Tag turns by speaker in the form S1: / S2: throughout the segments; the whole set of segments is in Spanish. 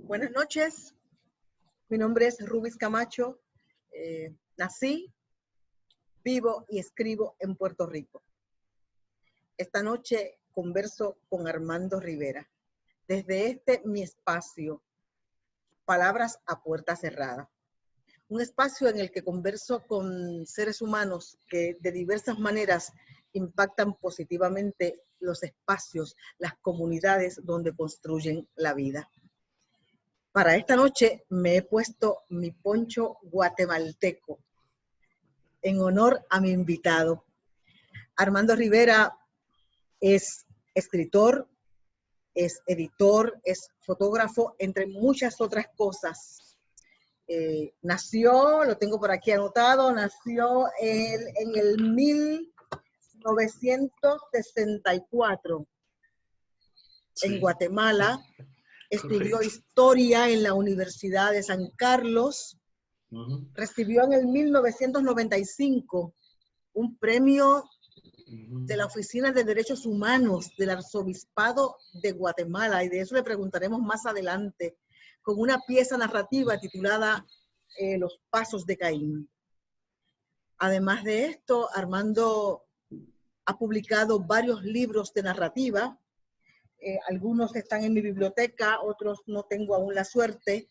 S1: Buenas noches, mi nombre es Rubis Camacho, nací, vivo y escribo en Puerto Rico. Esta noche converso con Armando Rivera, desde mi espacio, Palabras a Puerta Cerrada. Un espacio en el que converso con seres humanos que de diversas maneras impactan positivamente los espacios, las comunidades donde construyen la vida. Para esta noche me he puesto mi poncho guatemalteco en honor a mi invitado. Armando Rivera es escritor, es editor, es fotógrafo, entre muchas otras cosas. Nació, lo tengo por aquí anotado, nació en el 1964 en Guatemala. Estudió historia en la Universidad de San Carlos. Recibió en el 1995 un premio de la Oficina de Derechos Humanos del Arzobispado de Guatemala, y de eso le preguntaremos más adelante, con una pieza narrativa titulada Los Pasos de Caín. Además de esto, Armando ha publicado varios libros de narrativa. Algunos están en mi biblioteca, otros no tengo aún la suerte,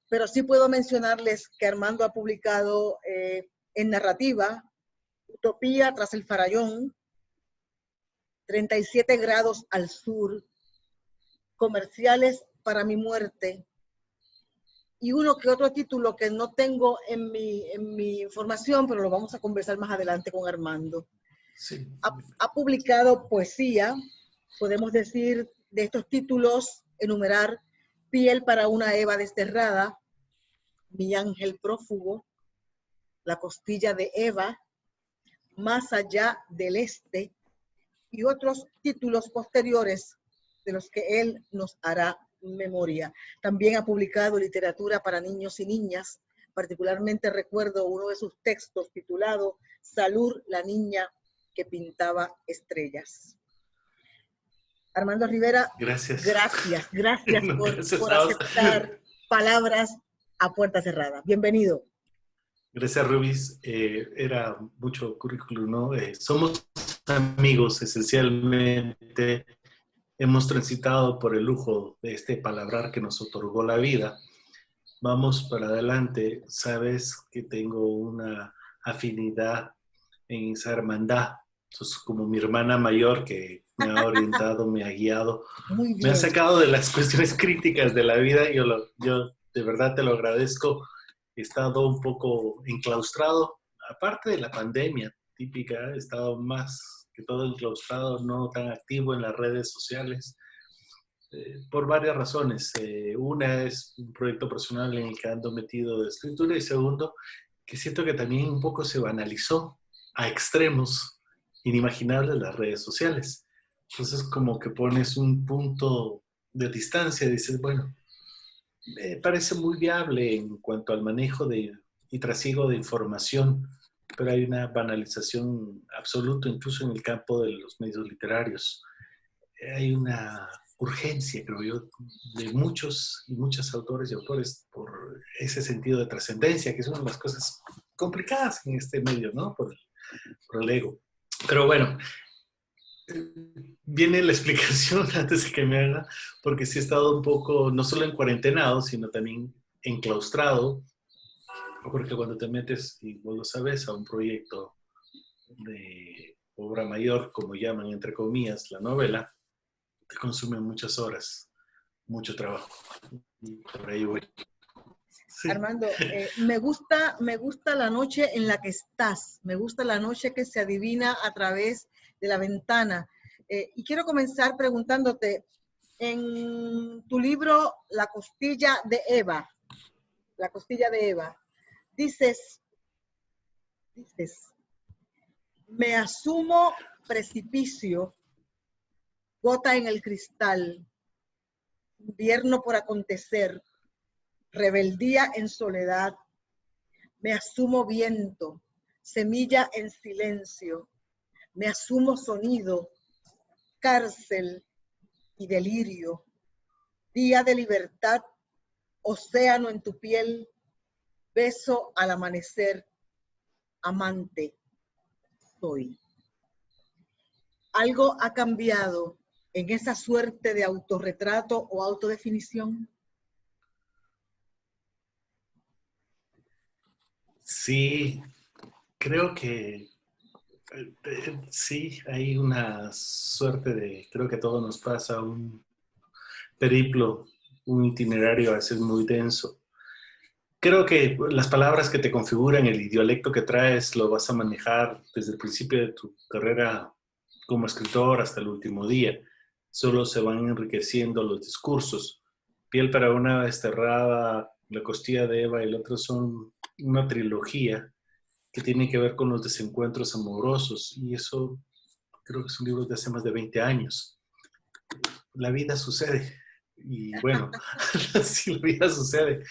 S1: pero sí puedo mencionarles que Armando ha publicado en narrativa Utopía tras el Farallón, 37 grados al sur, Comerciales para mi muerte, y uno que otro título que no tengo en mi información, pero lo vamos a conversar más adelante con Armando.
S2: Sí.
S1: Ha publicado poesía, podemos decir de estos títulos, enumerar Piel para una Eva desterrada, Mi ángel prófugo, La costilla de Eva, Más allá del este, y otros títulos posteriores de los que él nos hará memoria. También ha publicado literatura para niños y niñas. Particularmente recuerdo uno de sus textos titulado Salud, la niña que pintaba estrellas. Armando Rivera,
S2: gracias
S1: por aceptar Palabras a Puerta Cerrada. Bienvenido.
S2: Gracias, Rubis. Era mucho currículum, ¿no? Somos amigos, esencialmente. Hemos transitado por el lujo de este palabrar que nos otorgó la vida. Vamos para adelante. Sabes que tengo una afinidad en esa hermandad. Sos como mi hermana mayor que me ha orientado, me ha guiado, me ha sacado de las cuestiones críticas de la vida. Yo de verdad te lo agradezco. He estado un poco enclaustrado, aparte de la pandemia típica, he estado más que todo enclaustrado, no tan activo en las redes sociales, por varias razones. Una es un proyecto personal en el que ando metido de escritura, y segundo, que siento que también un poco se banalizó a extremos inimaginables las redes sociales. Entonces como que pones un punto de distancia y dices, bueno, me parece muy viable en cuanto al manejo y trasiego de información, pero hay una banalización absoluta incluso en el campo de los medios literarios. Hay una urgencia, creo yo, de muchos y muchas autores y autores por ese sentido de trascendencia, que es una de las cosas complicadas en este medio, ¿no? Por el ego. Pero bueno, viene la explicación antes de que me haga, porque sí he estado un poco, no solo en cuarentenado, sino también enclaustrado, porque cuando te metes, y vos lo sabes, a un proyecto de obra mayor, como llaman entre comillas la novela, te consume muchas horas, mucho trabajo. Y por ahí voy.
S1: Sí. Armando, me gusta la noche en la que estás, me gusta la noche que se adivina a través de la ventana. Y quiero comenzar preguntándote, en tu libro La costilla de Eva, dices, me asumo precipicio, gota en el cristal, invierno por acontecer, rebeldía en soledad, me asumo viento, semilla en silencio, me asumo sonido, cárcel y delirio, día de libertad océano en tu piel, beso al amanecer, amante soy. ¿Algo ha cambiado en esa suerte de autorretrato o autodefinición?
S2: Sí, creo que sí, hay una suerte de, creo que a todos nos pasa un periplo, un itinerario a veces muy denso. Creo que las palabras que te configuran, el dialecto que traes, lo vas a manejar desde el principio de tu carrera como escritor hasta el último día. Solo se van enriqueciendo los discursos. Piel para una desterrada, La costilla de Eva y el otro son una trilogía que tiene que ver con los desencuentros amorosos. Y eso creo que es un libro de hace más de 20 años. La vida sucede. Y bueno, si la vida sucede,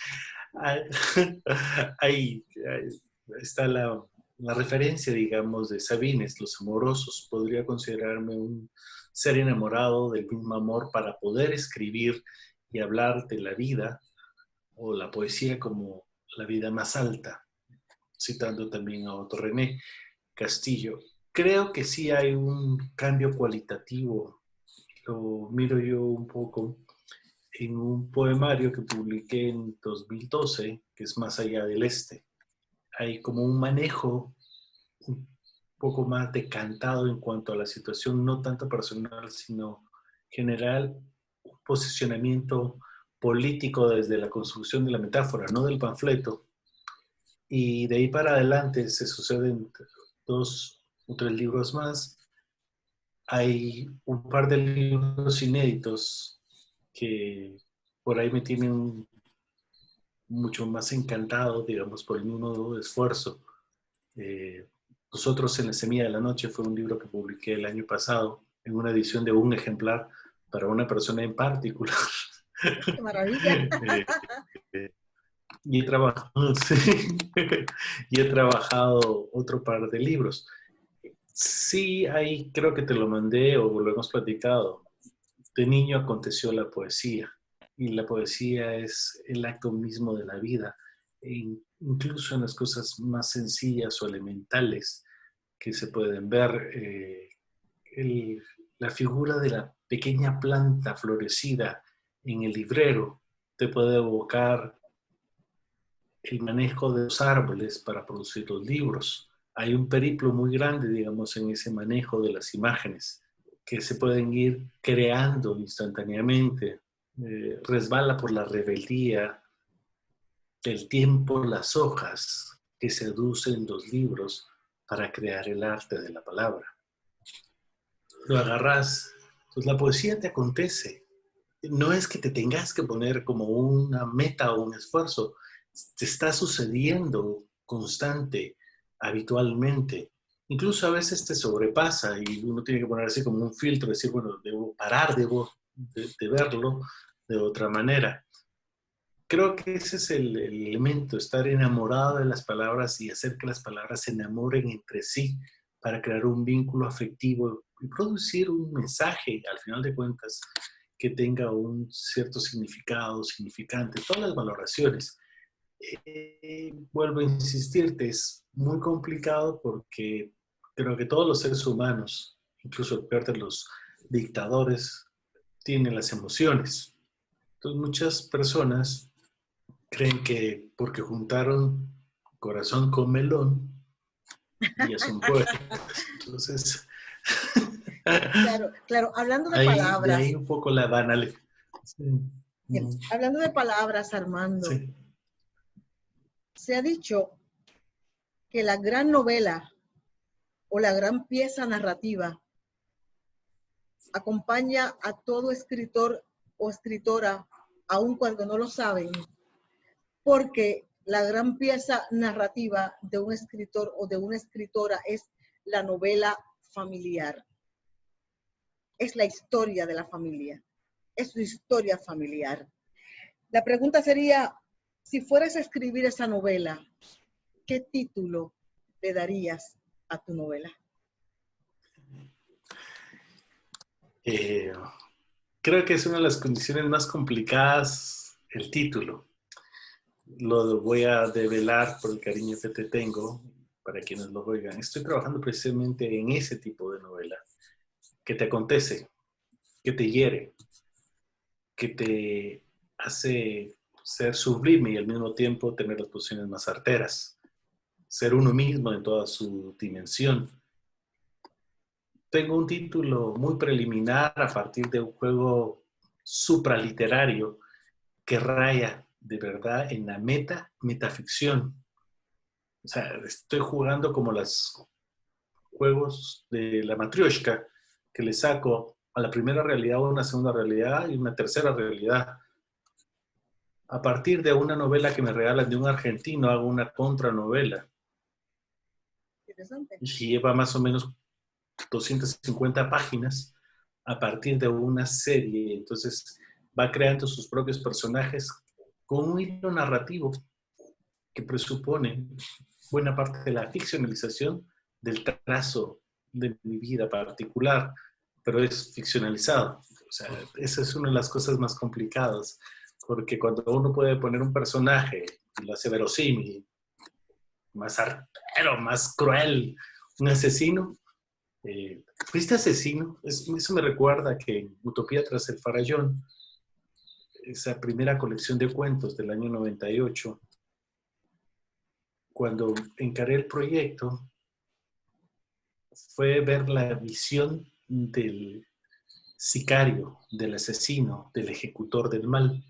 S2: ahí, ahí está la referencia, digamos, de Sabines, Los Amorosos. Podría considerarme un ser enamorado del mismo amor para poder escribir y hablar de la vida o la poesía como la vida más alta, citando también a Otto René Castillo. Creo que sí hay un cambio cualitativo, lo miro yo un poco en un poemario que publiqué en 2012, que es Más allá del Este. Hay como un manejo un poco más decantado en cuanto a la situación, no tanto personal, sino general, un posicionamiento político desde la construcción de la metáfora, no del panfleto. Y de ahí para adelante se suceden 2 o 3 libros más. Hay un par de libros inéditos que por ahí me tienen mucho más encantado, digamos, por el mismo esfuerzo. Eh, Nosotros en la Semilla de la Noche fue un libro que publiqué el año pasado en una edición de un ejemplar para una persona en particular.
S1: ¡Qué maravilla!
S2: eh, y he trabajado, sí, y he trabajado otro par de libros. Sí, ahí creo que te lo mandé o lo hemos platicado. De niño aconteció la poesía y la poesía es el acto mismo de la vida, incluso en las cosas más sencillas o elementales que se pueden ver. El- la figura de la pequeña planta florecida en el librero te puede evocar el manejo de los árboles para producir los libros. Hay un periplo muy grande, digamos, en ese manejo de las imágenes que se pueden ir creando instantáneamente. Resbala por la rebeldía del tiempo las hojas que seducen los libros para crear el arte de la palabra. Lo agarras, pues la poesía te acontece. No es que te tengas que poner como una meta o un esfuerzo, te está sucediendo constante, habitualmente. Incluso a veces te sobrepasa y uno tiene que poner así como un filtro, decir, bueno, debo parar, debo de verlo de otra manera. Creo que ese es el elemento, estar enamorado de las palabras y hacer que las palabras se enamoren entre sí para crear un vínculo afectivo y producir un mensaje, al final de cuentas, que tenga un cierto significado, significante, todas las valoraciones. Vuelvo a insistirte, es muy complicado porque creo que todos los seres humanos, incluso el peor de los dictadores, tienen las emociones. Entonces muchas personas creen que porque juntaron corazón con melón, ya son poetas. Entonces,
S1: Claro, claro. Hablando de
S2: de ahí
S1: palabras,
S2: un poco la banalidad. Sí.
S1: bien, hablando de palabras, Armando,
S2: Sí.
S1: se ha dicho que la gran novela o la gran pieza narrativa acompaña a todo escritor o escritora, aun cuando no lo saben, porque la gran pieza narrativa de un escritor o de una escritora es la novela familiar, es la historia de la familia, es su historia familiar. La pregunta sería, si fueras a escribir esa novela, ¿qué título le darías a tu novela?
S2: Eh, Creo que es una de las condiciones más complicadas el título. lo voy a develar por el cariño que te tengo, para quienes lo oigan. Estoy trabajando precisamente en ese tipo de novela, que te acontece, que te hiere, que te hace ser sublime y al mismo tiempo tener las posiciones más certeras, ser uno mismo en toda su dimensión. Tengo un título muy preliminar a partir de un juego supraliterario que raya de verdad en la metaficción. O sea, estoy jugando como los juegos de la Matryoshka, que le saco a la primera realidad una segunda realidad y una tercera realidad. A partir de una novela que me regalan de un argentino, hago una contranovela.
S1: Interesante.
S2: Y lleva más o menos 250 páginas a partir de una serie. Entonces va creando sus propios personajes con un hilo narrativo que presupone buena parte de la ficcionalización del trazo de mi vida particular, pero es ficcionalizado. O sea, esa es una de las cosas más complicadas, porque cuando uno puede poner un personaje y lo hace verosímil, más artero, más cruel, un asesino, ¿fuiste asesino? Eso me recuerda que en Utopía tras el Farallón, esa primera colección de cuentos del año 98, cuando encaré el proyecto, fue ver la visión del sicario, del asesino, del ejecutor del mal.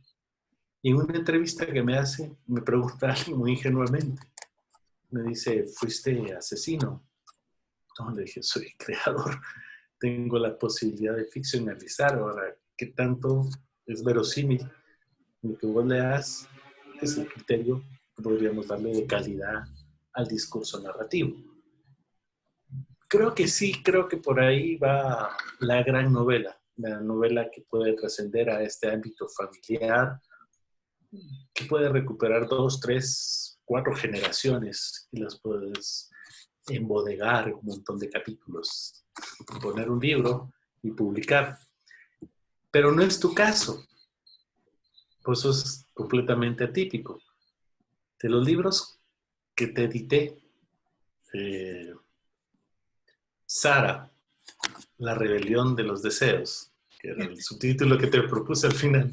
S2: Y en una entrevista que me hace, me pregunta alguien muy ingenuamente, me dice, ¿fuiste asesino? No, le dije, soy creador, tengo la posibilidad de ficcionalizar. Ahora, ¿qué tanto es verosímil? Lo que vos leas es el criterio que podríamos darle de calidad al discurso narrativo. Creo que sí, creo que por ahí va la gran novela, la novela que puede trascender a este ámbito familiar, que puede recuperar 2, 3, 4 generaciones y las puedes embodegar en un montón de capítulos, poner un libro y publicar. Pero no es tu caso, pues eso es completamente atípico. De los libros que te edité, Sara, La rebelión de los deseos, que era el subtítulo que te propuse al final,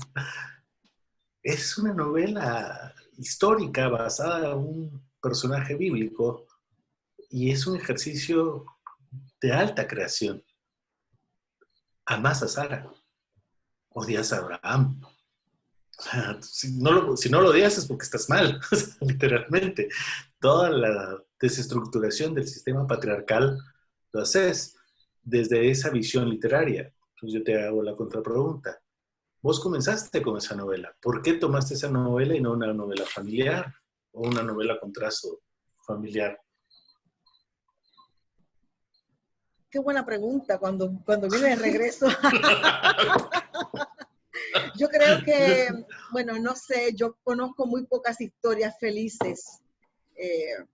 S2: es una novela histórica basada en un personaje bíblico y es un ejercicio de alta creación. Amas a Sara, odias a Abraham. Si no lo odias es porque estás mal, literalmente. Toda la desestructuración del sistema patriarcal lo haces desde esa visión literaria. Entonces yo te hago la contrapregunta. Vos comenzaste con esa novela. ¿Por qué tomaste esa novela y no una novela familiar o una novela con trazo familiar?
S1: Qué buena pregunta cuando viene de regreso. Yo creo que, bueno, no sé, yo conozco muy pocas historias felices eh,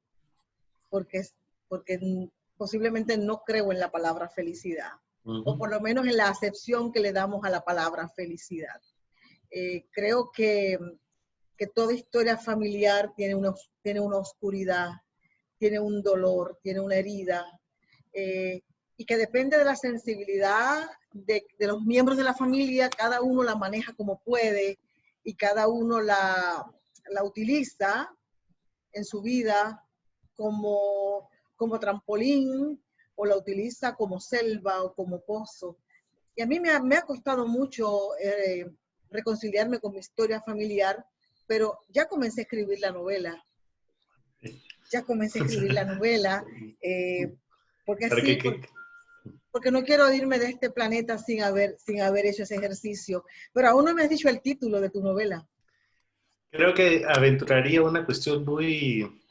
S1: porque, porque posiblemente no creo en la palabra felicidad, o por lo menos en la acepción que le damos a la palabra felicidad. Creo que toda historia familiar tiene una oscuridad, tiene un dolor, tiene una herida, y que depende de la sensibilidad de los miembros de la familia, cada uno la maneja como puede y cada uno la utiliza en su vida como trampolín o la utiliza como selva o como pozo. Y a mí me ha costado mucho reconciliarme con mi historia familiar, pero ya comencé a escribir la novela. Ya comencé a escribir la novela, porque sí, porque no quiero irme de este planeta sin haber hecho ese ejercicio. Pero aún no me has dicho el título de tu novela.
S2: Creo que aventuraría una cuestión muy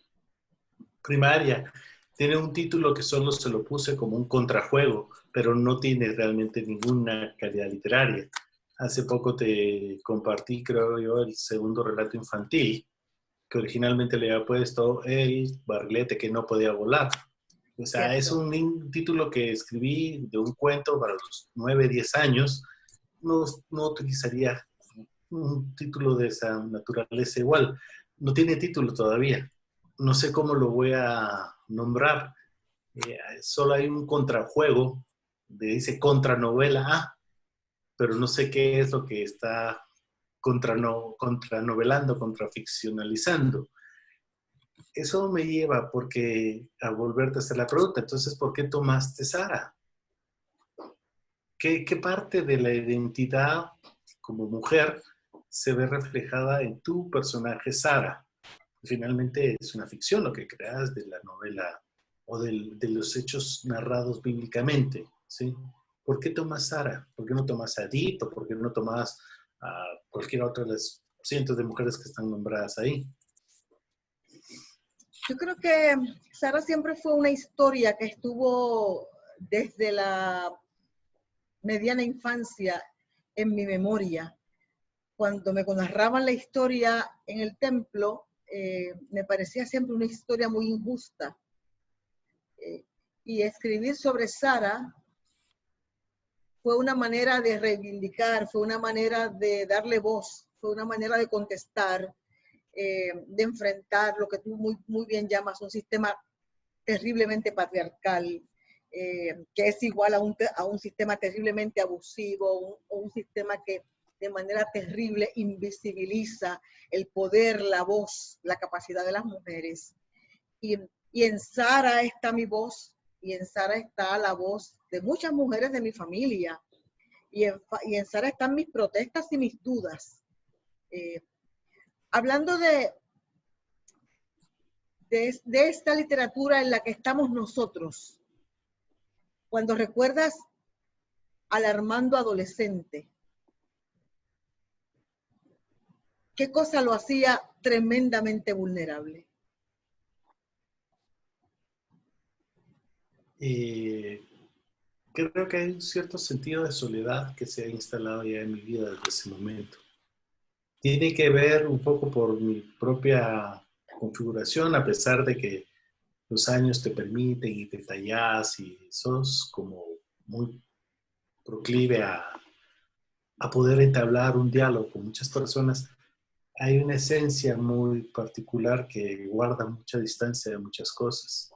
S2: primaria. Tiene un título que solo se lo puse como un contrajuego, pero no tiene realmente ninguna calidad literaria. Hace poco te compartí, creo yo, el segundo relato infantil, que originalmente le había puesto El barrilete que no podía volar. O sea, ¿cierto? Es un título que escribí de un cuento para los 9, 10 años. No utilizaría un título de esa naturaleza igual. no tiene título todavía. No sé cómo lo voy a nombrar. Solo hay un contrajuego, dice contranovela A, pero no sé qué es lo que está contranovelando, contraficcionalizando. Eso me lleva a volverte a hacer la pregunta. Entonces, ¿por qué tomaste Sara? ¿Qué parte de la identidad como mujer se ve reflejada en tu personaje Sara? Finalmente es una ficción lo que creas de la novela o de los hechos narrados bíblicamente, ¿sí? ¿Por qué tomas Sara? ¿Por qué no tomas a Edith? ¿O por qué no tomas a cualquier otra de las cientos de mujeres que están nombradas ahí?
S1: Yo creo que Sara siempre fue una historia que estuvo desde la mediana infancia en mi memoria. Cuando me narraban la historia en el templo, me parecía siempre una historia muy injusta. Y escribir sobre Sara fue una manera de reivindicar, fue una manera de darle voz, fue una manera de contestar, de enfrentar lo que tú muy bien llamas un sistema terriblemente patriarcal, que es igual a un sistema terriblemente abusivo, un sistema que de manera terrible invisibiliza el poder, la voz, la capacidad de las mujeres. Y, y en Sara está mi voz, y en Sara está la voz de muchas mujeres de mi familia, y en Sara están mis protestas y mis dudas. Hablando de esta literatura en la que estamos nosotros, cuando recuerdas al Armando adolescente, ¿qué cosa lo hacía tremendamente vulnerable?
S2: Creo que hay un cierto sentido de soledad que se ha instalado ya en mi vida desde ese momento. Tiene que ver un poco por mi propia configuración, a pesar de que los años te permiten y te tallas y sos como muy proclive a poder entablar un diálogo con muchas personas. Hay una esencia muy particular que guarda mucha distancia de muchas cosas,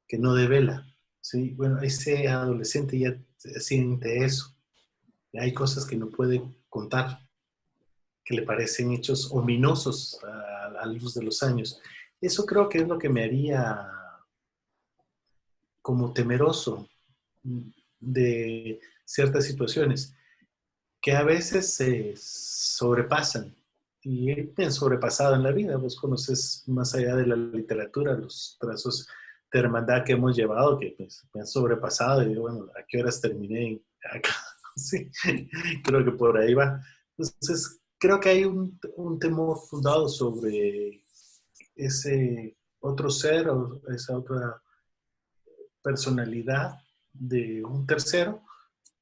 S2: que no devela. ¿Sí? Bueno, ese adolescente ya siente eso. Hay cosas que no puede contar, que le parecen hechos ominosos a la luz de los años. Eso creo que es lo que me haría como temeroso de ciertas situaciones que a veces se sobrepasan y me han sobrepasado en la vida. Vos conoces más allá de la literatura los trazos de hermandad que hemos llevado que pues, me han sobrepasado y digo, bueno, ¿a qué horas terminé acá? Sí, creo que por ahí va. Entonces, creo que hay un temor fundado sobre ese otro ser o esa otra personalidad de un tercero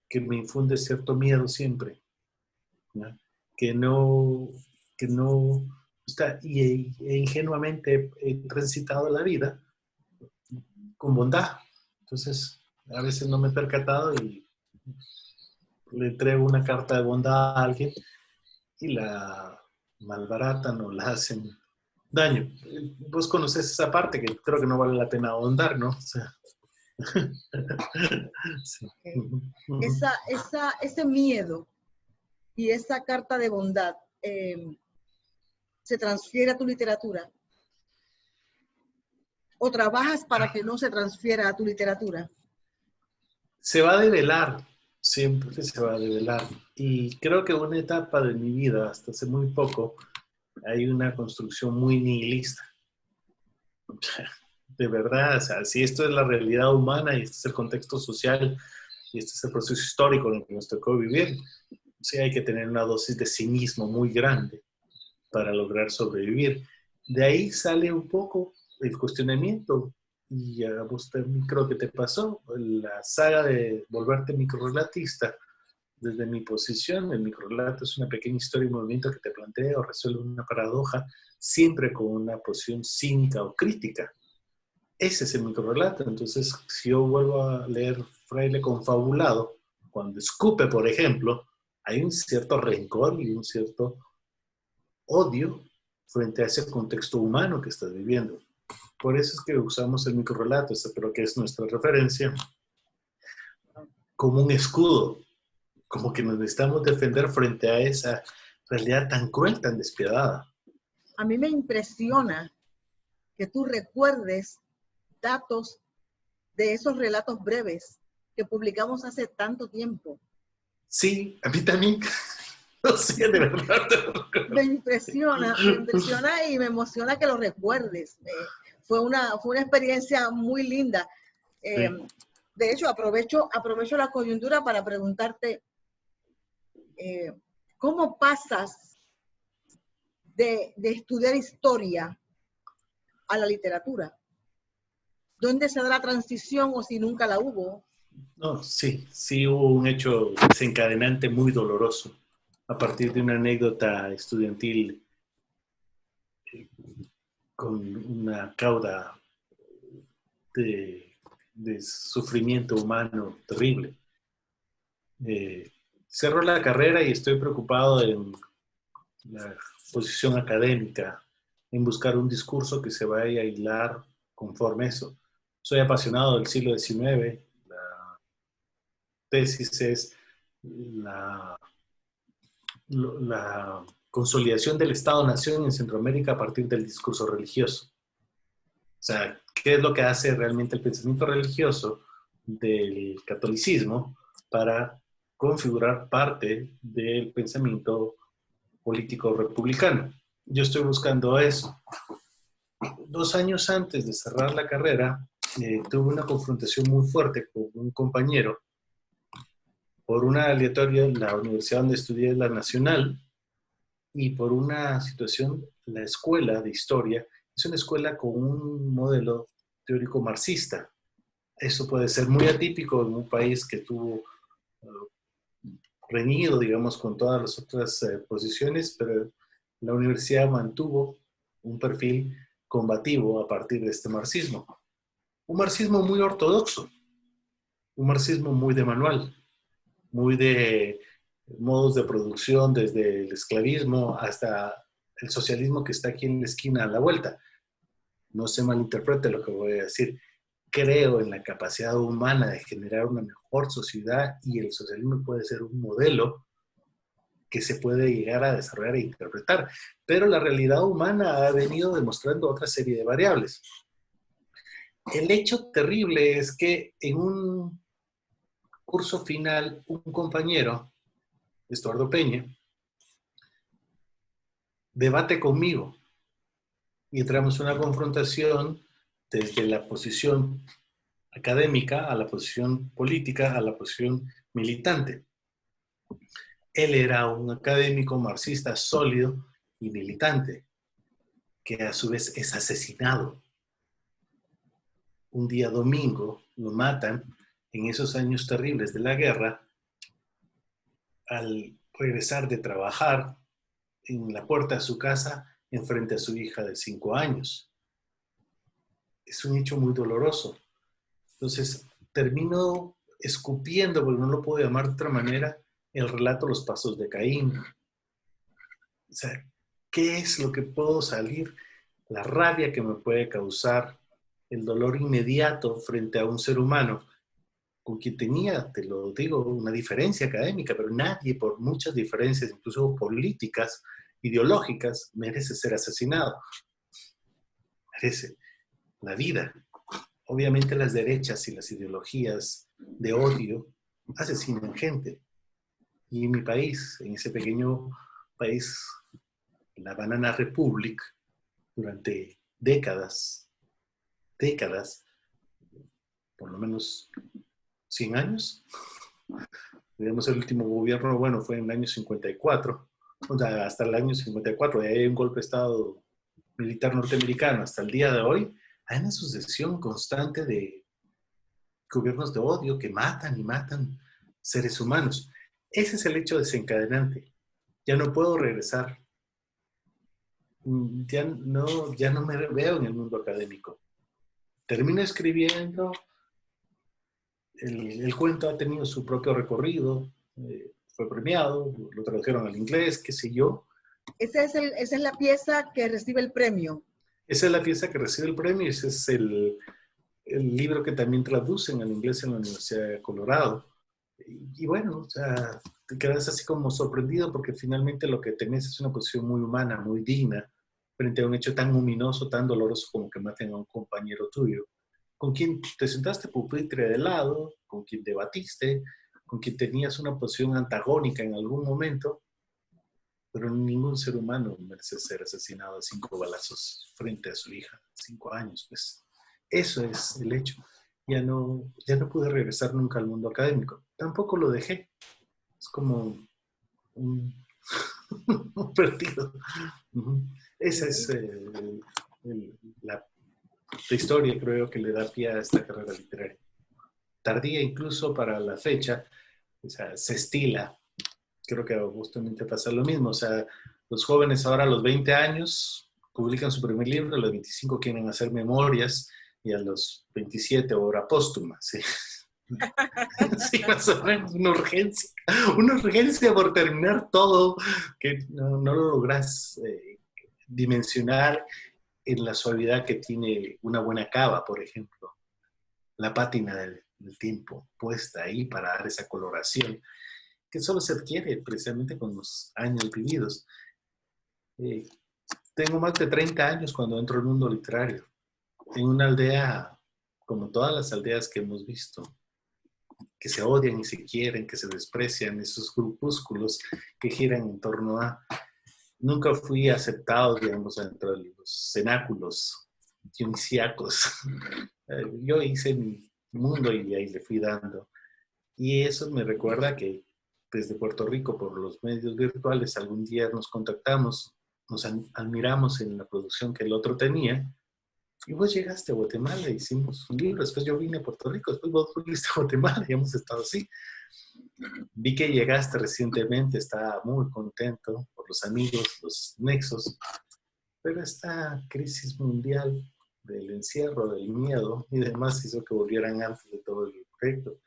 S2: que me infunde cierto miedo siempre, ¿no? Que no, que no está, e ingenuamente he transitado la vida con bondad. Entonces, a veces no me he percatado y le entrego una carta de bondad a alguien y la malbaratan o la hacen daño. Vos conoces esa parte que creo que no vale la pena ahondar, ¿no? O sea, sí.
S1: Okay. Ese miedo y esa carta de bondad se transfiere a tu literatura o trabajas para que no se transfiera a tu literatura.
S2: Se va a develar, siempre se va a develar. Y creo que una etapa de mi vida, hasta hace muy poco, hay una construcción muy nihilista. De verdad, o sea, si esto es la realidad humana y este es el contexto social y este es el proceso histórico en el que nos tocó vivir, sí hay que tener una dosis de cinismo muy grande para lograr sobrevivir. De ahí sale un poco el cuestionamiento, y a vos también creo que te pasó, la saga de volverte microrelatista. Desde mi posición, el microrelato es una pequeña historia y movimiento que te plantea o resuelve una paradoja, siempre con una posición cínica o crítica. Ese es el microrelato. Entonces, si yo vuelvo a leer Fraile Confabulado, cuando escupe, por ejemplo, hay un cierto rencor y un cierto odio frente a ese contexto humano que estás viviendo. Por eso es que usamos el microrrelato, pero que es nuestra referencia, como un escudo, como que nos necesitamos defender frente a esa realidad tan cruel, tan despiadada.
S1: A mí me impresiona que tú recuerdes datos de esos relatos breves que publicamos hace tanto tiempo.
S2: Sí, a mí también. No sé, de verdad.
S1: Me impresiona y me emociona que lo recuerdes. Fue una experiencia muy linda.
S2: Sí.
S1: De hecho, aprovecho la coyuntura para preguntarte, ¿cómo pasas de estudiar historia a la literatura? ¿Dónde se da la transición o si nunca la hubo?
S2: No, sí hubo un hecho desencadenante muy doloroso a partir de una anécdota estudiantil con una cauda de sufrimiento humano terrible. Cerró la carrera y estoy preocupado en la posición académica, en buscar un discurso que se vaya a hilar conforme eso. Soy apasionado del siglo XIX, la tesis es la consolidación del Estado-Nación en Centroamérica a partir del discurso religioso. O sea, ¿qué es lo que hace realmente el pensamiento religioso del catolicismo para configurar parte del pensamiento político republicano? Yo estoy buscando eso. 2 años antes de cerrar la carrera, tuve una confrontación muy fuerte con un compañero por una aleatoria en la universidad donde estudié, la Nacional, y por una situación, la escuela de historia es una escuela con un modelo teórico marxista. Eso puede ser muy atípico en un país que tuvo reñido, digamos, con todas las otras posiciones, pero la universidad mantuvo un perfil combativo a partir de este marxismo. Un marxismo muy ortodoxo, un marxismo muy de manual, muy de modos de producción, desde el esclavismo hasta el socialismo que está aquí en la esquina a la vuelta. No se malinterprete lo que voy a decir. Creo en la capacidad humana de generar una mejor sociedad y el socialismo puede ser un modelo que se puede llegar a desarrollar e interpretar. Pero la realidad humana ha venido demostrando otra serie de variables. El hecho terrible es que en un curso final, un compañero, Estuardo Peña, debate conmigo y entramos en una confrontación desde la posición académica a la posición política, a la posición militante. Él era un académico marxista sólido y militante, que a su vez es asesinado. Un día domingo lo matan en esos años terribles de la guerra al regresar de trabajar en la puerta de su casa enfrente a su hija de 5 años. Es un hecho muy doloroso. Entonces, termino escupiendo, porque no lo puedo llamar de otra manera, el relato Los Pasos de Caín. O sea, ¿qué es lo que puedo salir? La rabia que me puede causar, el dolor inmediato frente a un ser humano con quien tenía, te lo digo, una diferencia académica, pero nadie, por muchas diferencias, incluso políticas, ideológicas, merece ser asesinado. Merece la vida. Obviamente las derechas y las ideologías de odio asesinan gente. Y en mi país, en ese pequeño país, la Banana Republic, durante décadas, por lo menos 100 años, digamos el último gobierno, bueno, fue en el año 54, o sea, hasta el año 54, hay un golpe de Estado militar norteamericano, hasta el día de hoy, hay una sucesión constante de gobiernos de odio que matan y matan seres humanos. Ese es el hecho desencadenante. Ya no puedo regresar. Ya no me veo en el mundo académico. Termino escribiendo, el cuento ha tenido su propio recorrido, fue premiado, lo tradujeron al inglés, qué sé yo,
S1: Esa es la pieza que recibe el premio.
S2: Esa es la pieza que recibe el premio y ese es el libro que también traducen al inglés en la Universidad de Colorado. Y bueno, o sea, te quedas así como sorprendido porque finalmente lo que tenés es una posición muy humana, muy digna, frente a un hecho tan ominoso, tan doloroso como que maten a un compañero tuyo, con quien te sentaste pupitre de lado, con quien debatiste, con quien tenías una posición antagónica en algún momento, pero ningún ser humano merece ser asesinado a 5 balazos frente a su hija, 5 años, pues. Eso es el hecho. Ya no pude regresar nunca al mundo académico. Tampoco lo dejé. Es como un, un perdido. Uh-huh. Esa es la historia, creo, que le da pie a esta carrera literaria. Tardía incluso para la fecha, o sea, se estila. Creo que justamente pasa lo mismo. O sea, los jóvenes ahora a los 20 años publican su primer libro, a los 25 quieren hacer memorias y a los 27 obra póstuma. ¿Sí? Sí, más o menos, una urgencia por terminar todo que no lo logras dimensionar en la suavidad que tiene una buena cava, por ejemplo. La pátina del tiempo puesta ahí para dar esa coloración que solo se adquiere precisamente con los años vividos. Eh, Tengo más de 30 años cuando entro al mundo literario, en una aldea, como todas las aldeas que hemos visto, que se odian y se quieren, que se desprecian, esos grupúsculos que giran en torno a... Nunca fui aceptado, digamos, dentro de los cenáculos dionisíacos. Yo hice mi mundo y ahí le fui dando. Y eso me recuerda que desde Puerto Rico, por los medios virtuales, algún día nos contactamos, nos admiramos en la producción que el otro tenía, y vos llegaste a Guatemala, hicimos un libro, después yo vine a Puerto Rico, después vos fuiste a Guatemala y hemos estado así. Vi que llegaste recientemente, estaba muy contento por los amigos, los nexos, pero esta crisis mundial del encierro, del miedo y demás hizo que volvieran antes de todo el proyecto.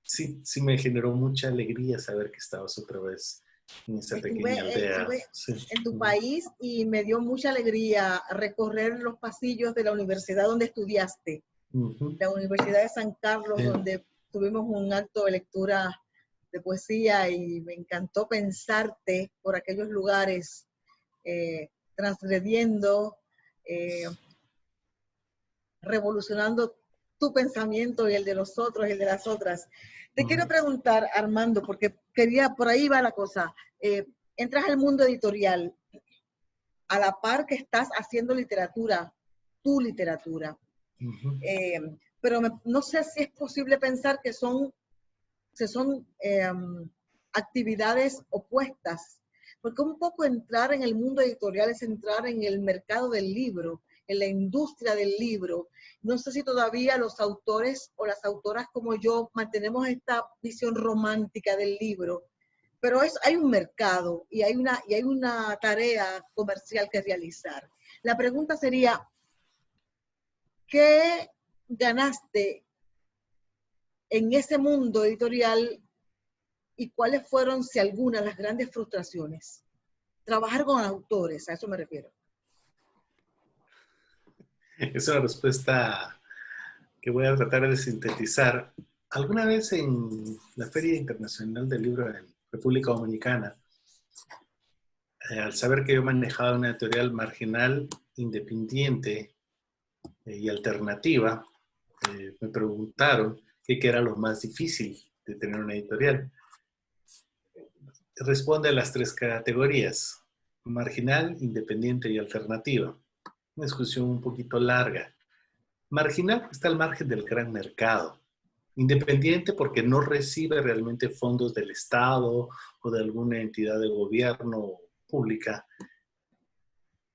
S2: Sí, sí me generó mucha alegría saber que estabas otra vez en esa pequeña aldea.
S1: Estuve
S2: Sí.
S1: en tu país y me dio mucha alegría recorrer los pasillos de la universidad donde estudiaste, la Universidad de San Carlos, donde tuvimos un acto de lectura de poesía y me encantó pensarte por aquellos lugares, transgrediendo, revolucionando tu pensamiento y el de los otros y el de las otras. Te quiero preguntar, Armando, porque por ahí va la cosa. Entras al mundo editorial a la par que estás haciendo literatura, tu literatura. Pero no sé si es posible pensar que son actividades opuestas, porque un poco entrar en el mundo editorial es entrar en el mercado del libro, en la industria del libro. No sé si todavía los autores o las autoras como yo mantenemos esta visión romántica del libro, pero hay un mercado y hay una tarea comercial que realizar. La pregunta sería, ¿qué ganaste en ese mundo editorial y cuáles fueron, si alguna, las grandes frustraciones? Trabajar con autores, a eso me refiero.
S2: Es una respuesta que voy a tratar de sintetizar. Alguna vez en la Feria Internacional del Libro en República Dominicana, al saber que yo manejaba una editorial marginal, independiente y alternativa, me preguntaron qué era lo más difícil de tener una editorial. Responde a las 3 categorías: marginal, independiente y alternativa. Una discusión un poquito larga. Marginal porque está al margen del gran mercado. Independiente porque no recibe realmente fondos del Estado o de alguna entidad de gobierno pública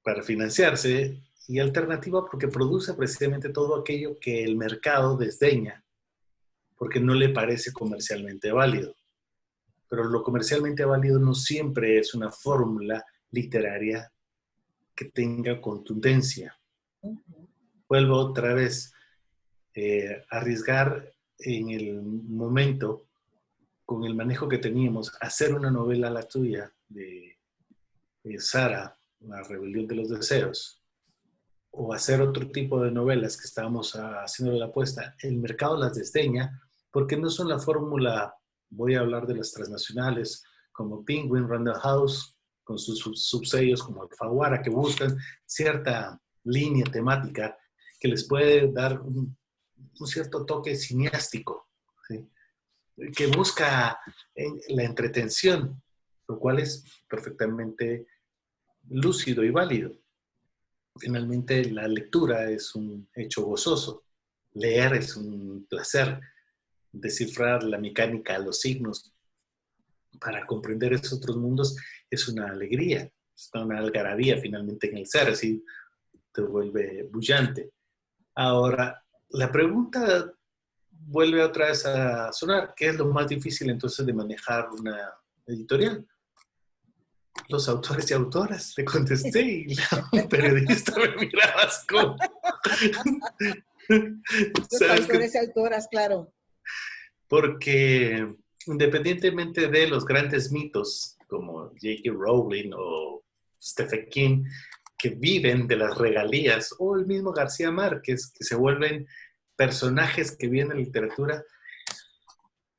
S2: para financiarse. Y alternativa porque produce precisamente todo aquello que el mercado desdeña porque no le parece comercialmente válido. Pero lo comercialmente válido no siempre es una fórmula literaria que tenga contundencia. Vuelvo otra vez, arriesgar en el momento, con el manejo que teníamos, hacer una novela la tuya, de Sara, La rebelión de los deseos, o hacer otro tipo de novelas que estábamos haciendo la apuesta, el mercado las desdeña porque no son la fórmula, voy a hablar de las transnacionales, como Penguin, Random House, con sus subsellos como Alfaguara, que buscan cierta línea temática que les puede dar un cierto toque cineástico, ¿sí? Que busca la entretención, lo cual es perfectamente lúcido y válido. Finalmente, la lectura es un hecho gozoso. Leer es un placer. Descifrar la mecánica, los signos, para comprender esos otros mundos es una alegría. Es una algarabía finalmente en el ser, así te vuelve bullante. Ahora, la pregunta vuelve otra vez a sonar. ¿Qué es lo más difícil entonces de manejar una editorial? Los autores y autoras, le contesté, y un periodista me miraba así como...
S1: Los
S2: ¿Sabes qué?
S1: autores y autoras, claro.
S2: Porque independientemente de los grandes mitos como J.K. Rowling o Stephen King, que viven de las regalías, o el mismo García Márquez, que se vuelven personajes que vienen en la literatura,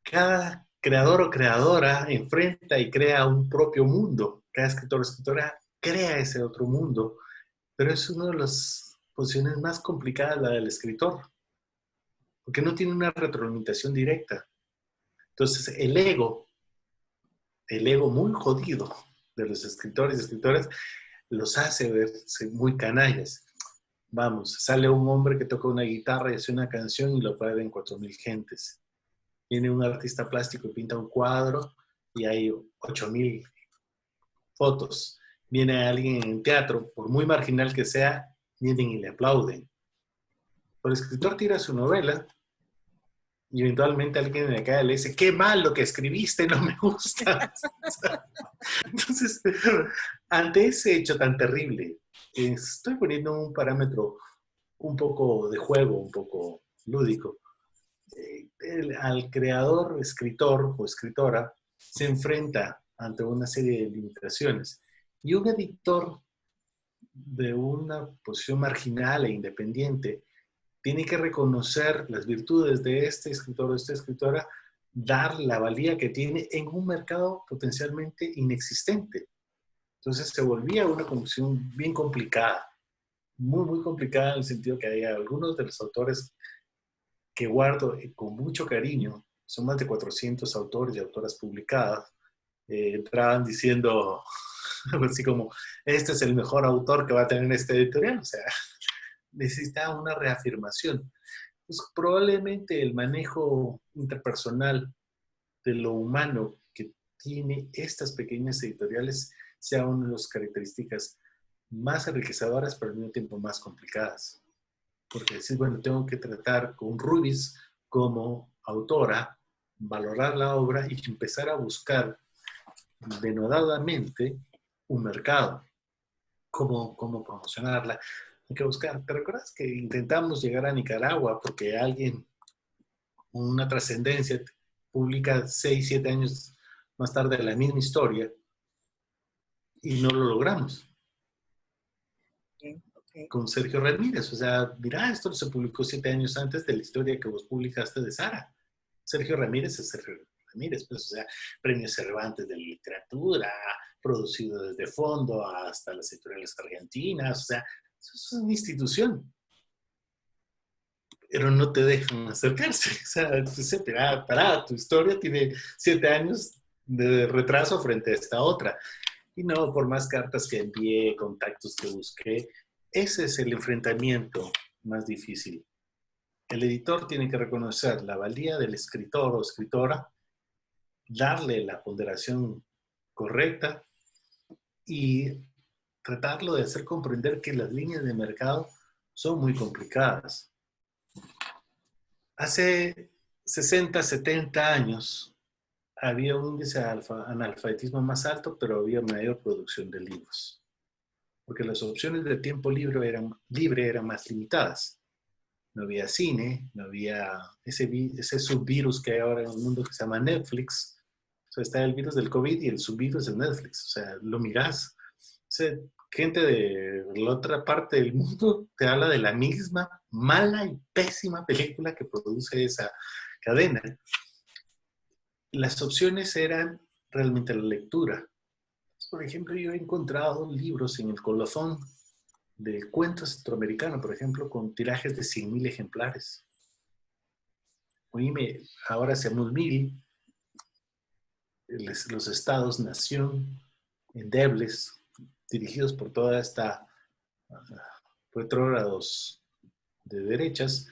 S2: cada creador o creadora enfrenta y crea un propio mundo. Cada escritor o escritora crea ese otro mundo, pero es una de las posiciones más complicadas, la del escritor, porque no tiene una retroalimentación directa. Entonces, el ego muy jodido de los escritores y escritoras los hace verse muy canallas. Vamos, sale un hombre que toca una guitarra y hace una canción y lo puede en 4,000 gentes. Viene un artista plástico y pinta un cuadro y hay 8,000 fotos. Viene alguien en teatro, por muy marginal que sea, vienen y le aplauden. El escritor tira su novela y eventualmente alguien de acá le dice, qué mal lo que escribiste, no me gusta. Entonces, ante ese hecho tan terrible, estoy poniendo un parámetro un poco de juego, un poco lúdico. Al creador, escritor o escritora se enfrenta ante una serie de limitaciones. Y un editor de una posición marginal e independiente tiene que reconocer las virtudes de este escritor o esta escritora, dar la valía que tiene en un mercado potencialmente inexistente. Entonces se volvía una condición bien complicada, muy complicada en el sentido que hay algunos de los autores que guardo con mucho cariño, son más de 400 autores y autoras publicadas, entraban diciendo así como, este es el mejor autor que va a tener este editorial, o sea, necesitaba una reafirmación. Pues probablemente el manejo interpersonal de lo humano que tiene estas pequeñas editoriales sea una de las características más enriquecedoras, pero al mismo tiempo más complicadas. Porque decir, bueno, tengo que tratar con Rubis como autora, valorar la obra y empezar a buscar denodadamente un mercado, cómo promocionarla. Hay que buscar. ¿Te recuerdas que intentamos llegar a Nicaragua porque alguien, una trascendencia, publica 6, 7 años más tarde la misma historia y no lo logramos?
S1: Okay.
S2: Con Sergio Ramírez. O sea, mira, esto se publicó 7 años antes de la historia que vos publicaste de Sara. Sergio Ramírez es Sergio Ramírez, pues, o sea, premios Cervantes de literatura, producido desde fondo hasta las editoriales argentinas, o sea, eso es una institución. Pero no te dejan acercarse. O sea, pará, tu historia tiene 7 años de retraso frente a esta otra. Y no, por más cartas que envié, contactos que busqué, ese es el enfrentamiento más difícil. El editor tiene que reconocer la valía del escritor o escritora, darle la ponderación correcta y tratarlo de hacer comprender que las líneas de mercado son muy complicadas. Hace 60, 70 años había un índice de analfabetismo más alto, pero había mayor producción de libros, porque las opciones de tiempo libre eran más limitadas. No había cine, no había ese subvirus que hay ahora en el mundo que se llama Netflix. O sea, está el virus del COVID y el subvirus es Netflix. O sea, lo mirás sea, gente de la otra parte del mundo te habla de la misma mala y pésima película que produce esa cadena. Las opciones eran realmente la lectura. Por ejemplo, yo he encontrado libros en el colofón de cuento centroamericano, por ejemplo, con tirajes de 100,000 ejemplares. Oíme, ahora hacemos 1,000, los estados-nación endebles, dirigidos por toda esta retrógrados de derechas,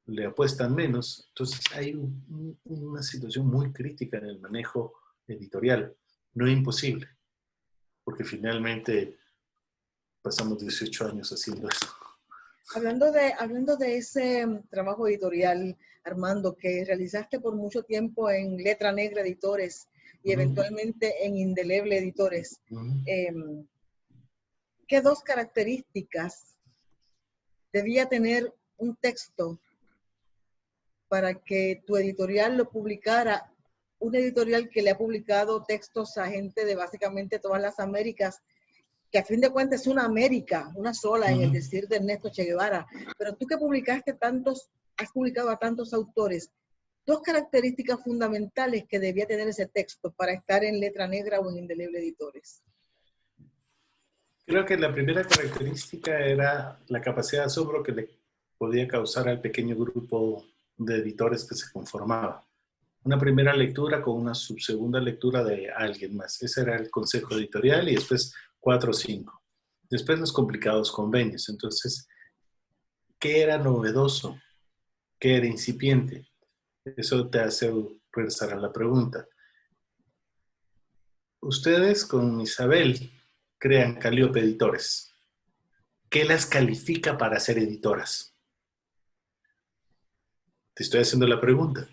S2: le apuestan menos. Entonces hay una situación muy crítica en el manejo editorial. No es imposible, porque finalmente pasamos 18 años haciendo eso.
S1: Hablando de ese trabajo editorial, Armando, que realizaste por mucho tiempo en Letra Negra Editores y eventualmente en Indeleble Editores, ¿qué dos características debía tener un texto para que tu editorial lo publicara? Un editorial que le ha publicado textos a gente de básicamente todas las Américas, que a fin de cuentas es una América, una sola en el decir de Ernesto Che Guevara, pero tú que has publicado a tantos autores, dos características fundamentales que debía tener ese texto para estar en Letra Negra o en Indeleble Editores.
S2: Creo que la primera característica era la capacidad de asombro que le podía causar al pequeño grupo de editores que se conformaba. Una primera lectura con una subsegunda lectura de alguien más. Ese era el consejo editorial y después 4 o 5. Después los complicados convenios. Entonces, ¿qué era novedoso? ¿Qué era incipiente? Eso te hace regresar a la pregunta. Ustedes con Isabel crean Calliope Editores. ¿Qué las califica para ser editoras? Te estoy haciendo la pregunta.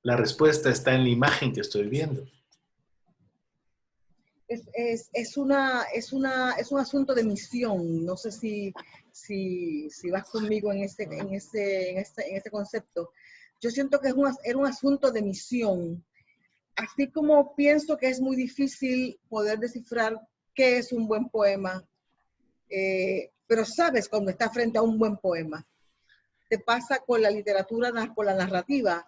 S2: La respuesta está en la imagen que estoy viendo.
S1: Es un asunto de misión. No sé si vas conmigo en este concepto. Yo siento que era un asunto de misión. Así como pienso que es muy difícil poder descifrar qué es un buen poema, pero sabes cuando estás frente a un buen poema. Te pasa con la literatura, con la narrativa.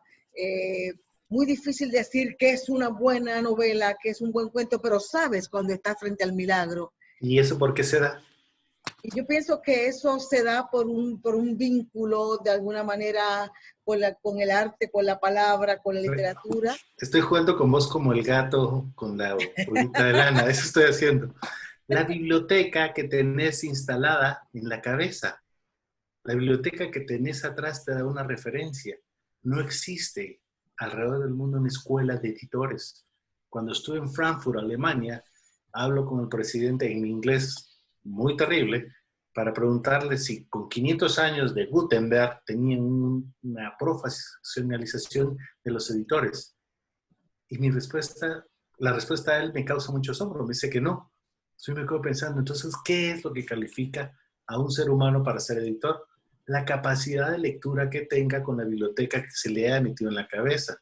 S1: Muy difícil decir qué es una buena novela, qué es un buen cuento, pero sabes cuando estás frente al milagro.
S2: ¿Y eso por qué se da?
S1: Y yo pienso que eso se da por un vínculo, de alguna manera, con el arte, con la palabra, con la literatura.
S2: Estoy jugando con vos como el gato con la bolita de lana, eso estoy haciendo. La biblioteca que tenés instalada en la cabeza, la biblioteca que tenés atrás te da una referencia. No existe alrededor del mundo una escuela de editores. Cuando estuve en Frankfurt, Alemania, hablo con el presidente en inglés muy terrible para preguntarle si con 500 años de Gutenberg tenían una profesionalización de los editores. Y la respuesta a él me causa mucho asombro, me dice que no. Yo me quedo pensando, entonces, ¿qué es lo que califica a un ser humano para ser editor? La capacidad de lectura que tenga con la biblioteca que se le haya metido en la cabeza.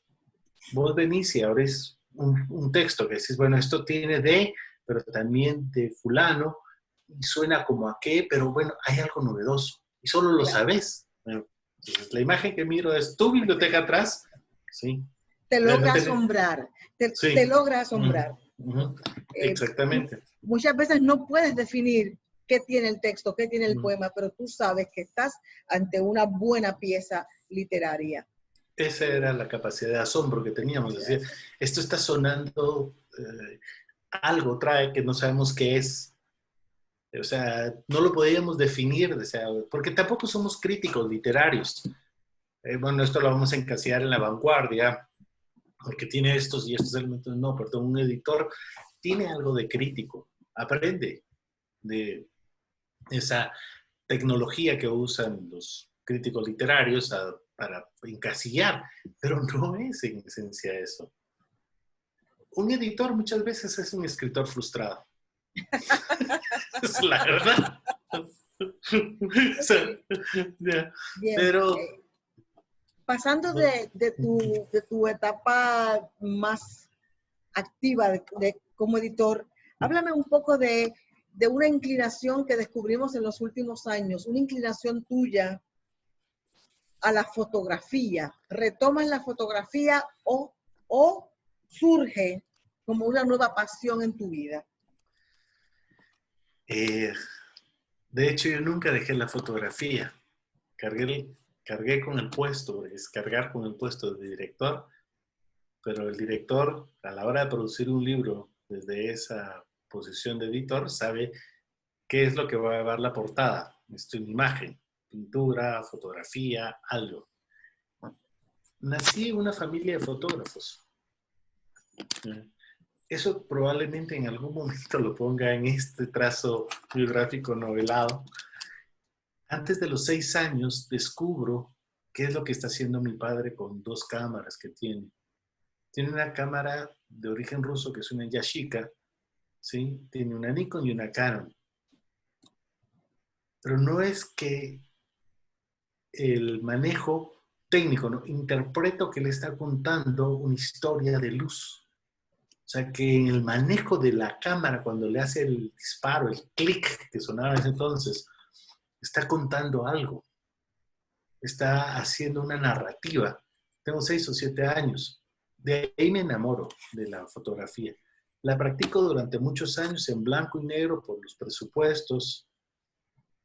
S2: Vos venís y abrís un texto que decís, bueno, esto tiene de, pero también de fulano, y suena como a qué, pero bueno, hay algo novedoso, y solo lo sabés. Bueno, entonces, la imagen que miro es tu biblioteca atrás, ¿sí?
S1: Te logra asombrar, te logra asombrar.
S2: Exactamente.
S1: Muchas veces no puedes definir qué tiene el texto, qué tiene el poema, pero tú sabes que estás ante una buena pieza literaria.
S2: Esa era la capacidad de asombro que teníamos. Decir, esto está sonando, algo trae que no sabemos qué es. O sea, no lo podíamos definir, o sea, porque tampoco somos críticos literarios. Bueno, esto lo vamos a encasillar en la vanguardia, porque tiene estos y estos elementos. No, perdón, un editor tiene algo de crítico, aprende de esa tecnología que usan los críticos literarios para encasillar, pero no es en esencia eso. Un editor muchas veces es un escritor frustrado. Es la verdad. O sea, yeah.
S1: Bien.
S2: Pero
S1: pasando de tu etapa más activa como editor Háblame un poco de una inclinación que descubrimos en los últimos años, una inclinación tuya a la fotografía. ¿Retomas la fotografía o surge como una nueva pasión en tu vida?
S2: De hecho, yo nunca dejé la fotografía. Cargué con el puesto, es cargar con el puesto de director, pero el director, a la hora de producir un libro desde esa posición de editor, sabe qué es lo que va a llevar la portada. Esto es una imagen, pintura, fotografía, algo. Nací en una familia de fotógrafos. Eso probablemente en algún momento lo ponga en este trazo biográfico novelado. Antes de los 6 años descubro qué es lo que está haciendo mi padre con 2 cámaras que tiene. Tiene una cámara de origen ruso que es una Yashica, ¿sí? Tiene una Nikon y una Canon. Pero no es que el manejo técnico, ¿no? Interpreto que le está contando una historia de luz. O sea, que en el manejo de la cámara, cuando le hace el disparo, el clic que sonaba en ese entonces, está contando algo. Está haciendo una narrativa. Tengo 6 o 7 años. De ahí me enamoro de la fotografía. La practico durante muchos años en blanco y negro por los presupuestos.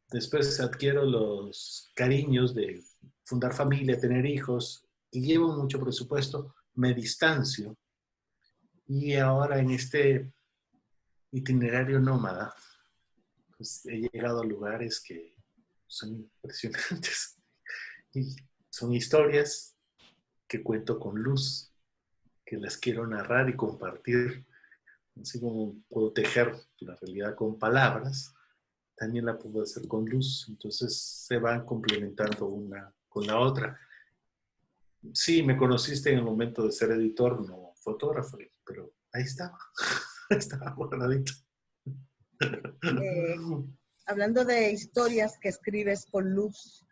S2: Después adquiero los cariños de fundar familia, tener hijos, y llevo mucho presupuesto, me distancio. Y ahora en este itinerario nómada, pues he llegado a lugares que son impresionantes. Y son historias que cuento con luz, que las quiero narrar y compartir. Así como puedo tejer la realidad con palabras, también la puedo hacer con luz. Entonces se van complementando una con la otra. Sí, me conociste en el momento de ser editor, no fotógrafo, pero ahí estaba, estaba guardadito.
S1: Hablando de historias que escribes con luz,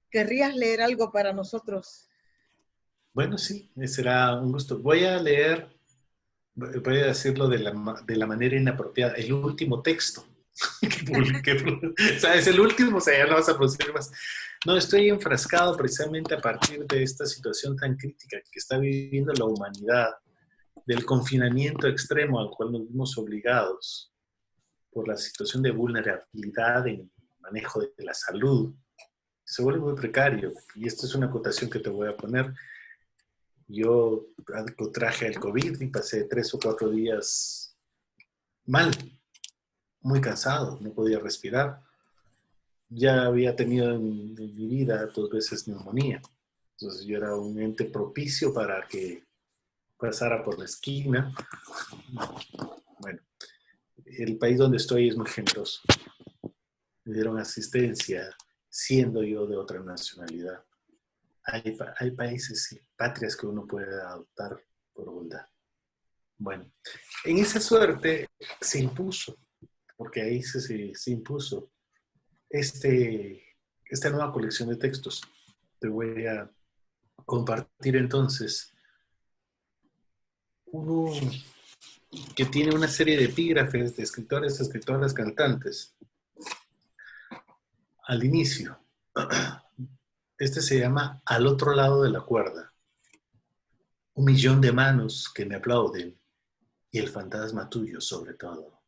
S1: ¿querrías leer algo para nosotros?
S2: Bueno, sí, será un gusto. Voy a leer, voy a decirlo de la manera inapropiada, el último texto que publiqué. O sea, es el último, o sea, ya no vas a producir más. No, estoy enfrascado precisamente a partir de esta situación tan crítica que está viviendo la humanidad, del confinamiento extremo al cual nos vimos obligados por la situación de vulnerabilidad en el manejo de la salud. Se vuelve muy precario. Y esta es una acotación que te voy a poner. Yo contraje el COVID y pasé 3 o 4 días mal, muy cansado, no podía respirar. Ya había tenido en mi vida 2 veces neumonía. Entonces yo era un ente propicio para que pasara por la esquina. Bueno, el país donde estoy es muy generoso. Me dieron asistencia siendo yo de otra nacionalidad. Hay países y patrias que uno puede adoptar por bondad. Bueno, en esa suerte se impuso, porque ahí se impuso esta nueva colección de textos. Te voy a compartir entonces uno que tiene una serie de epígrafes de escritores, escritoras, cantantes. Al inicio, este se llama Al otro lado de la cuerda. 1.000.000 de manos que me aplauden y el fantasma tuyo sobre todo.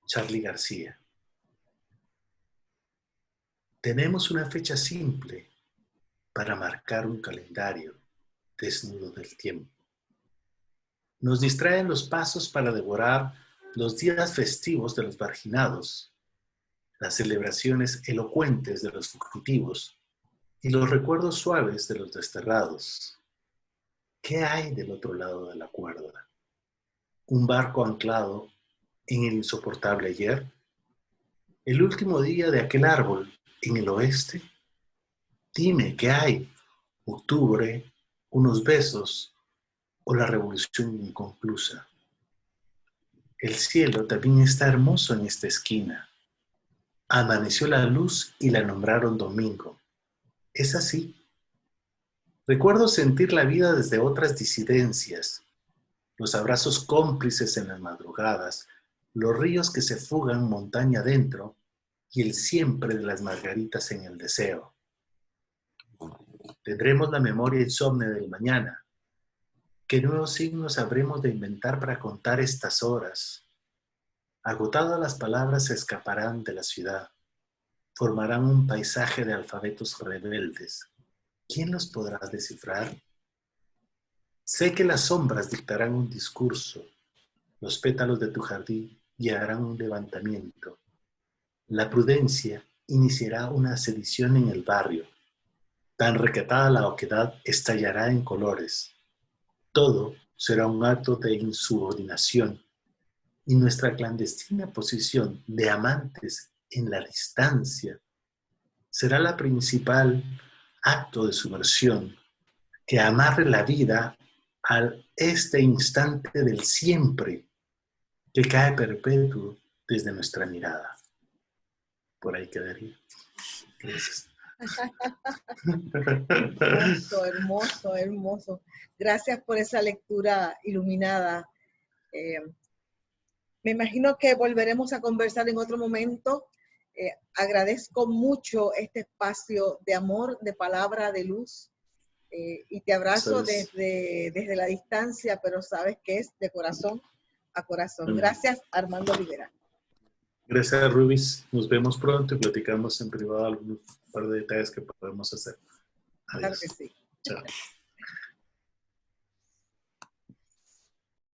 S2: Charly García. Tenemos una fecha simple para marcar un calendario desnudo del tiempo. Nos distraen los pasos para devorar los días festivos de los marginados, las celebraciones elocuentes de los fugitivos y los recuerdos suaves de los desterrados. ¿Qué hay del otro lado de la cuerda? ¿Un barco anclado en el insoportable ayer? ¿El último día de aquel árbol en el oeste? Dime, ¿qué hay? ¿Octubre? ¿Unos besos? ¿O la revolución inconclusa? El cielo también está hermoso en esta esquina. Amaneció la luz y la nombraron domingo. ¿Es así? Recuerdo sentir la vida desde otras disidencias, los abrazos cómplices en las madrugadas, los ríos que se fugan montaña adentro y el siempre de las margaritas en el deseo. Tendremos la memoria insomne del mañana. ¿Qué nuevos signos habremos de inventar para contar estas horas? Agotadas las palabras se escaparán de la ciudad. Formarán un paisaje de alfabetos rebeldes. ¿Quién los podrá descifrar? Sé que las sombras dictarán un discurso. Los pétalos de tu jardín guiarán un levantamiento. La prudencia iniciará una sedición en el barrio. Tan recatada la oquedad estallará en colores. Todo será un acto de insubordinación y nuestra clandestina posición de amantes en la distancia será la principal acto de subversión que amarre la vida al este instante del siempre que cae perpetuo desde nuestra mirada. Por ahí quedaría. Gracias.
S1: Hermoso, hermoso, hermoso. Gracias por esa lectura iluminada. Me imagino que volveremos a conversar en otro momento. Agradezco mucho este espacio de amor, de palabra, de luz. Y te abrazo desde la distancia, pero sabes que es de corazón a corazón. Gracias, Armando Rivera.
S2: Gracias, Rubis. Nos vemos pronto y platicamos en privado algún par de detalles que podemos hacer. Adiós.
S1: Claro que sí.
S2: Chao.